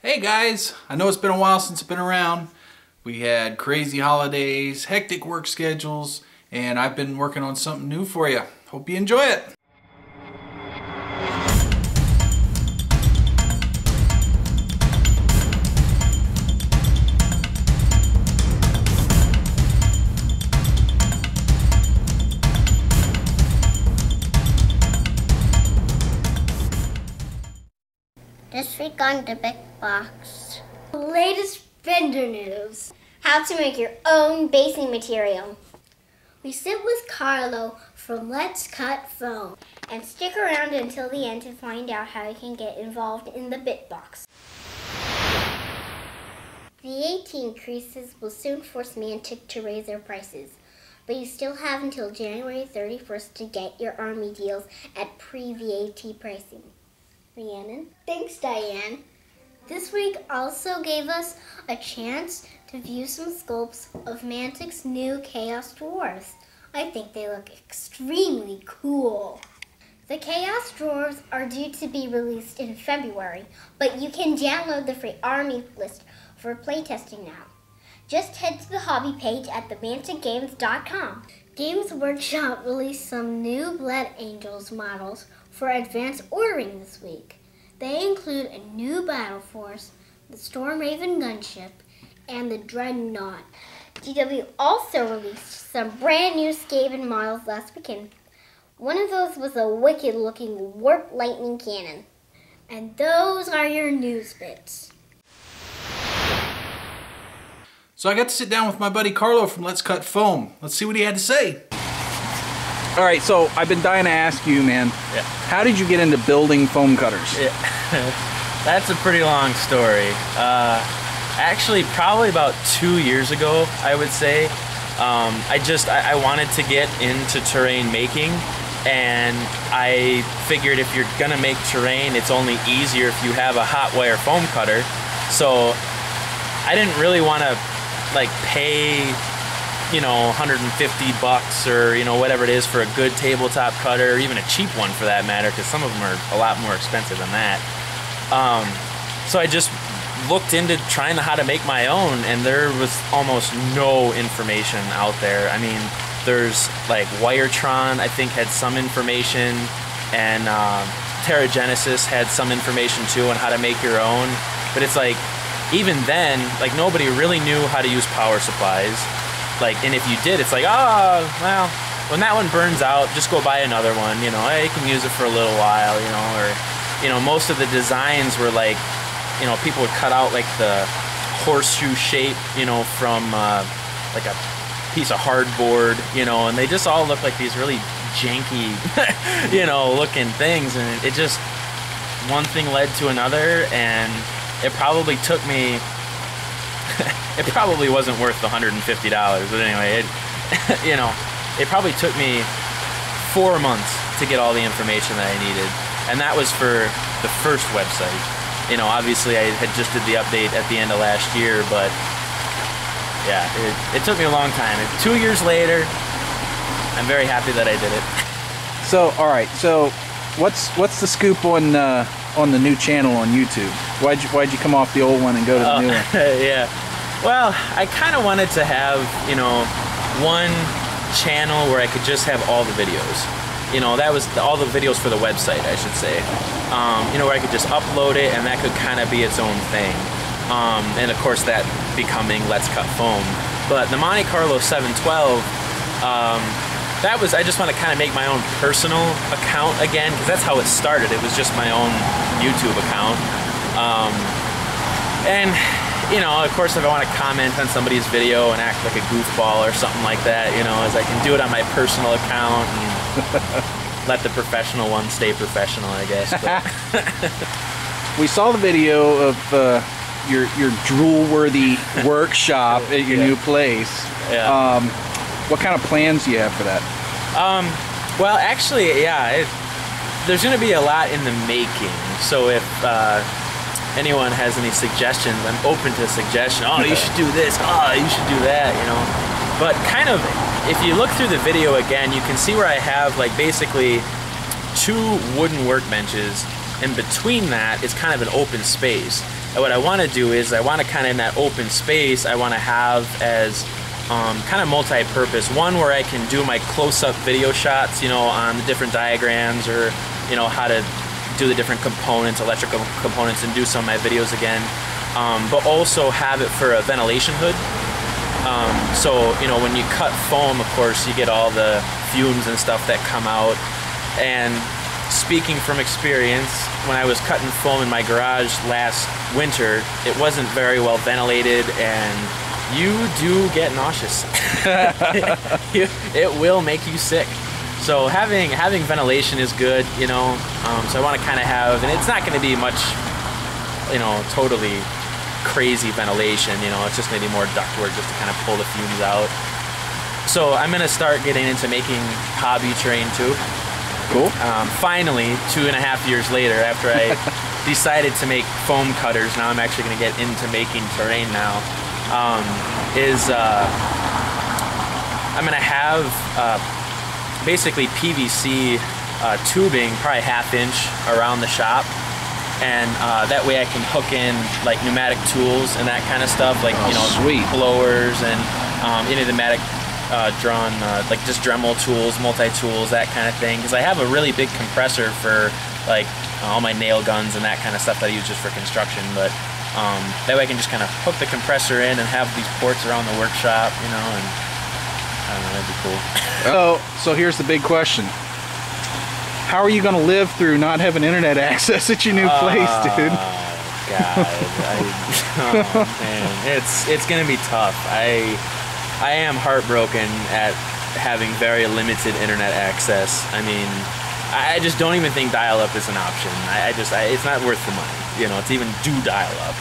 Hey guys, I know it's been a while since I've been around. We had crazy holidays, hectic work schedules, and I've been working on something new for you. Hope you enjoy it. This week on the BitBox. The latest vendor news. How to make your own basing material. We sit with Carlo from Let's Cut Foam and stick around until the end to find out how you can get involved in the BitBox. VAT increases will soon force Mantic to raise their prices, but you still have until January 31st to get your Army deals at pre-VAT pricing. Rhiannon. Thanks, Diane. This week also gave us a chance to view some sculpts of Mantic's new Chaos Dwarves. I think they look extremely cool. The Chaos Dwarves are due to be released in February, but you can download the free Army list for playtesting now. Just head to the hobby page at themanticgames.com. Games Workshop released some new Blood Angels models for advanced ordering this week. They include a new Battle Force, the Storm Raven gunship, and the Dreadnought. GW also released some brand new Skaven models last weekend. One of those was a wicked looking warp lightning cannon. And those are your news bits. So I got to sit down with my buddy Carlo from Let's Cut Foam. Let's see what he had to say. All right, so I've been dying to ask you, man. Yeah. How did you get into building foam cutters? Yeah. That's a pretty long story. Actually, probably about 2 years ago, I would say. I wanted to get into terrain making, and I figured if you're gonna make terrain, it's only easier if you have a hot wire foam cutter. So I didn't really want to like pay, you know, 150 bucks or, you know, whatever it is for a good tabletop cutter, or even a cheap one for that matter, because some of them are a lot more expensive than that. So I just looked into trying how to make my own, and there was almost no information out there. I mean, there's like Wiretron, I think, had some information, and Terragenesis had some information too on how to make your own. But it's like, even then, like, nobody really knew how to use power supplies. Like, and if you did, it's like, oh, well, when that one burns out, just go buy another one, you know, hey, you can use it for a little while, you know, or, you know, most of the designs were like, you know, people would cut out like the horseshoe shape, you know, from like a piece of hardboard, you know, and they just all look like these really janky, you know, looking things, and it just, one thing led to another, and it probably took me, it probably wasn't worth the $150, but anyway, it, you know, it probably took me 4 months to get all the information that I needed, and that was for the first website. You know, obviously I had just did the update at the end of last year, but yeah, it took me a long time. 2 years later, I'm very happy that I did it. So, all right, so what's the scoop on the new channel on YouTube? Why'd you come off the old one and go to the new one? Yeah, well, I kind of wanted to have, you know, one channel where I could just have all the videos. You know, that was all the videos for the website, I should say. You know, where I could just upload it, and that could kind of be its own thing. And of course, that becoming Let's Cut Foam. But the Monte Carlo 712, that was, I just want to kind of make my own personal account again, because that's how it started. It was just my own YouTube account. And, you know, of course, if I want to comment on somebody's video and act like a goofball or something like that, you know, as I can do it on my personal account and let the professional one stay professional, I guess. We saw the video of your drool-worthy workshop at your new place. Yeah. What kind of plans do you have for that? Well, actually, yeah, there's going to be a lot in the making. So if anyone has any suggestions, I'm open to suggestions. Oh, you should do this. Oh, you should do that, you know. But kind of, if you look through the video again, you can see where I have like basically 2 wooden workbenches and between that is kind of an open space. And what I want to do is I want to kind of in that open space, I want to have as kind of multi-purpose. One where I can do my close-up video shots, you know, on the different diagrams, or, you know, how to do the different components, electrical components, and do some of my videos again. But also have it for a ventilation hood. So, you know, when you cut foam, of course, you get all the fumes and stuff that come out. And speaking from experience, when I was cutting foam in my garage last winter, it wasn't very well ventilated, and you do get nauseous. It will make you sick. So having ventilation is good, you know. So I want to kind of have, and it's not going to be much, you know, totally crazy ventilation, you know. It's just going to be more ductwork just to kind of pull the fumes out. So I'm going to start getting into making hobby terrain too. Cool. Finally, 2.5 years later, after I decided to make foam cutters, now I'm actually going to get into making terrain now. I'm going to have basically PVC tubing, probably 1/2 inch around the shop, and that way I can hook in like pneumatic tools and that kind of stuff, like you know, sweet. blowers and any pneumatic drawn like just Dremel tools, multi-tools, that kind of thing, because I have a really big compressor for like all my nail guns and that kind of stuff that I use just for construction. But that way I can just kind of hook the compressor in and have these ports around the workshop, you know, and I don't know, that'd be cool. So here's the big question. How are you going to live through not having internet access at your new place, dude? God, oh man, it's gonna be tough. I am heartbroken at having very limited internet access. I mean, I just don't even think dial-up is an option. It's not worth the money, you know, to even do dial-up.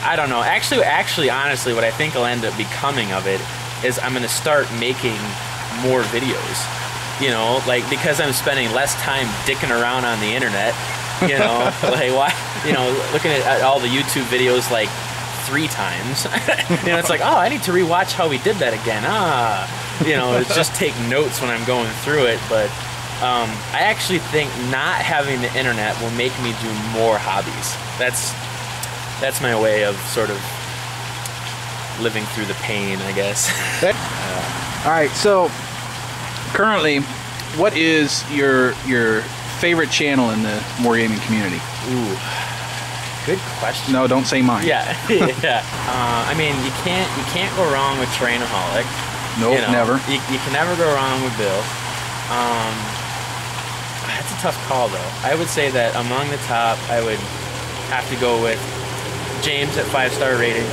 I don't know. Actually, honestly, what I think will end up becoming of it is I'm gonna start making more videos. You know, like, because I'm spending less time dicking around on the internet. You know, like, why? You know, looking at all the YouTube videos like 3 times. You know, it's like, oh, I need to rewatch how we did that again. You know, it's just take notes when I'm going through it. But I actually think not having the internet will make me do more hobbies. That's my way of sort of living through the pain, I guess. All right, so currently, what is your favorite channel in the wargaming community? Ooh, good question. No, don't say mine. Yeah, yeah. I mean, you can't go wrong with Terrainaholic. Nope, you know, never. You can never go wrong with Bill. That's a tough call, though. I would say that among the top, I would have to go with James at 5-star rating.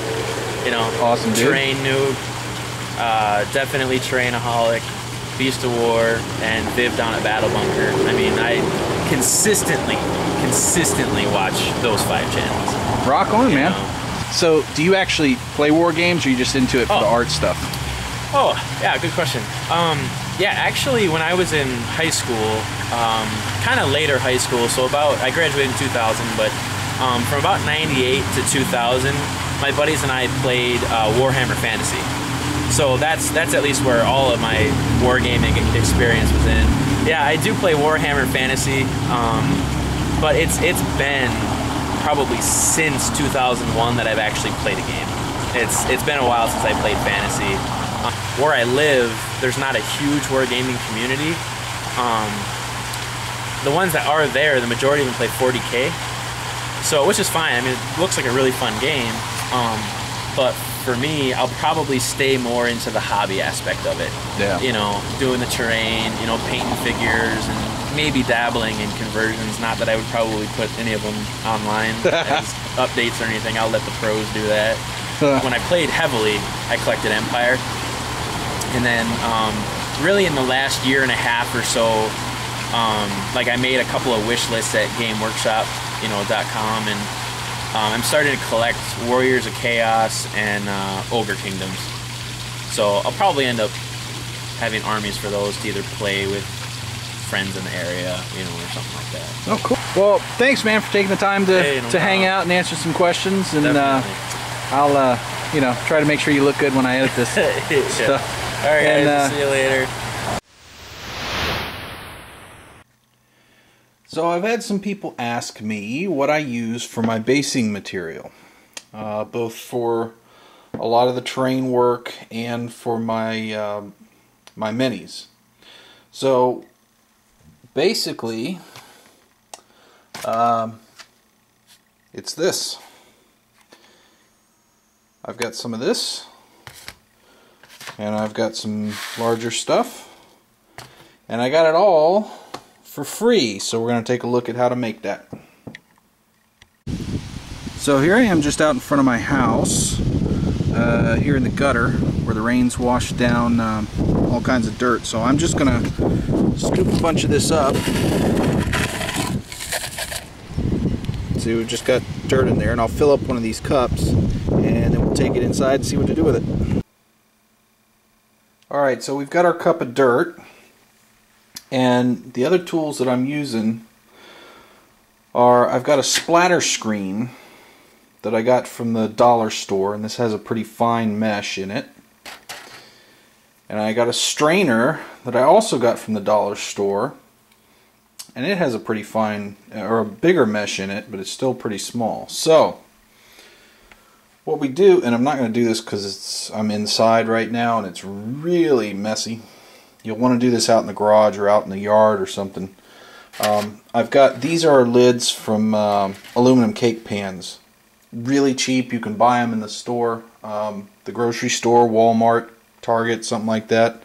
You know, awesome dude. Terrain Noob, definitely Terrainaholic, Beast of War, and Viv down at Battle Bunker. I mean, I consistently watch those 5 channels. Rock on, man. Know. So, do you actually play war games, or are you just into it for the art stuff? Oh, yeah, good question. Yeah, actually, when I was in high school, kind of later high school, so I graduated in 2000, but from about 98 to 2000, my buddies and I played Warhammer Fantasy. So that's at least where all of my wargaming experience was in. Yeah, I do play Warhammer Fantasy, but it's been probably since 2001 that I've actually played a game. It's been a while since I played Fantasy. Where I live, there's not a huge wargaming community. The ones that are there, the majority of them play 40K, so which is fine. I mean, it looks like a really fun game, but for me, I'll probably stay more into the hobby aspect of it. Yeah. You know, doing the terrain, you know, painting figures, and maybe dabbling in conversions. Not that I would probably put any of them online as updates or anything. I'll let the pros do that. When I played heavily, I collected Empire. And then really in the last year and a half or so, like I made a couple of wish lists at GameWorkshop.com, and I'm starting to collect Warriors of Chaos and Ogre Kingdoms. So I'll probably end up having armies for those to either play with friends in the area, you know, or something like that. Oh, cool. Well, thanks, man, for taking the time to hang out and answer some questions. And I'll, you know, try to make sure you look good when I edit this stuff. All right, guys, see you later. So I've had some people ask me what I use for my basing material, both for a lot of the terrain work and for my my minis. So basically, it's this. I've got some of this, and I've got some larger stuff, and I got it all for free, so we're going to take a look at how to make that. So here I am just out in front of my house, here in the gutter where the rain's washed down all kinds of dirt. So I'm just going to scoop a bunch of this up. See, we've just got dirt in there, and I'll fill up one of these cups and then we'll take it inside and see what to do with it. Alright, so we've got our cup of dirt. And the other tools that I'm using are, I've got a splatter screen that I got from the dollar store, and this has a pretty fine mesh in it. And I got a strainer that I also got from the dollar store, and it has a pretty fine, or a bigger mesh in it, but it's still pretty small. So what we do, and I'm not going to do this because I'm inside right now and it's really messy. You'll want to do this out in the garage or out in the yard or something. I've got, these are lids from aluminum cake pans. Really cheap. You can buy them in the store, the grocery store, Walmart, Target, something like that.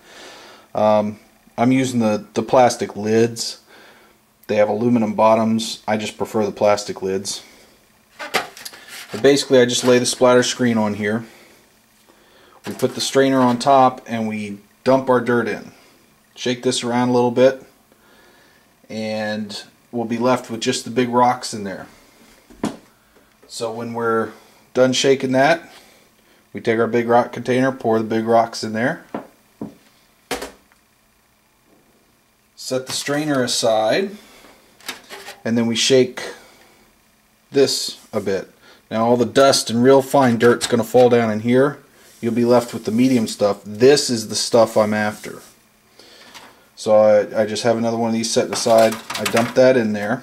I'm using the plastic lids. They have aluminum bottoms. I just prefer the plastic lids. But basically I just lay the splatter screen on here. We put the strainer on top and we dump our dirt in. Shake this around a little bit and we'll be left with just the big rocks in there. So when we're done shaking that, we take our big rock container, pour the big rocks in there, set the strainer aside, and then we shake this a bit. Now all the dust and real fine dirt's going to fall down in here. You'll be left with the medium stuff. This is the stuff I'm after. So I just have another one of these set aside. I dump that in there.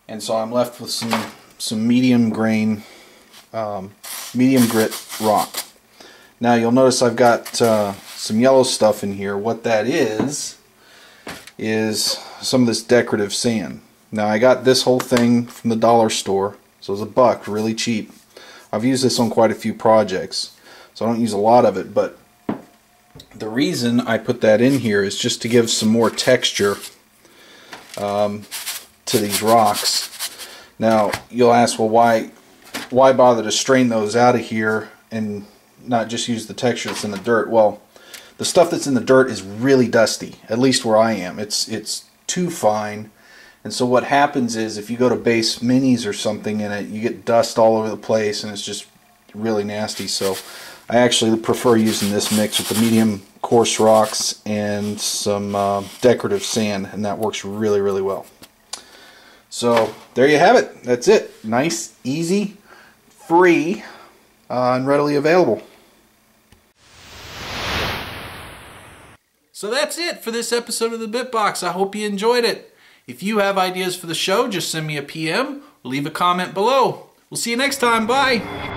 And so I'm left with some medium grain, medium grit rock. Now you'll notice I've got some yellow stuff in here. What that is some of this decorative sand. Now I got this whole thing from the dollar store, so it was $1, really cheap. I've used this on quite a few projects, so I don't use a lot of it, but the reason I put that in here is just to give some more texture to these rocks. Now you'll ask, well, why bother to strain those out of here and not just use the texture that's in the dirt? Well, the stuff that's in the dirt is really dusty, at least where I am. It's too fine. And so what happens is if you go to base minis or something in it, you get dust all over the place and it's just really nasty. So I actually prefer using this mix with the medium coarse rocks and some decorative sand, and that works really, really well. So there you have it. That's it. Nice, easy, free, and readily available. So that's it for this episode of the BitBox. I hope you enjoyed it. If you have ideas for the show, just send me a PM or leave a comment below. We'll see you next time. Bye.